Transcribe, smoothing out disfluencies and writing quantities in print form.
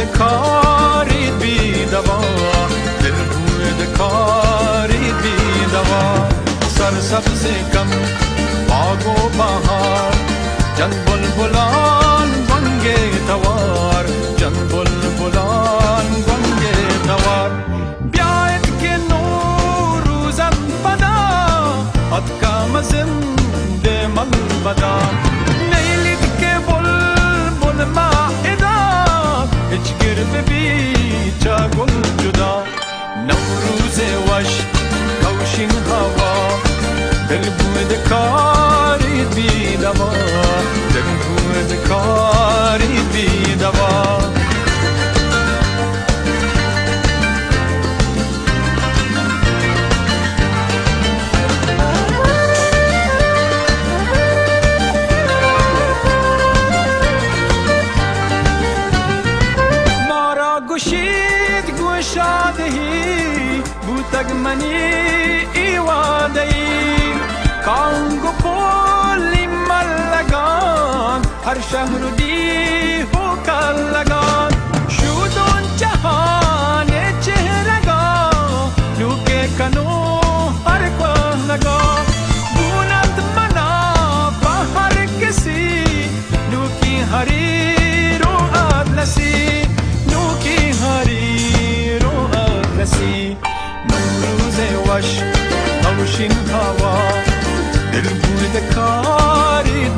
کاری بی دوا دل بود کاری بی دوا سرسبز کم باغ و بهار جن بلبلان بانگ توار جن بلبلان بانگ توار بیاید که نوروزن بدا حد کام زنده من بدا نیلید که بلبل ماهدا هجگر ببی چا گل جدا نوروز وش کوشین هوا دل بود کاری بی دوا دل بود کاری بی دوا گوشید گوشادهی بوتگ منی ایوادهی کانگو پولی ملگان هر شهر دی هو کلگان شودون جهان چهرگان لوکه کنو هر کوهنگان بوند منا با هر کسی لوکی هری رو ادلسی نوروز وش کوشین هوا دل بود کاری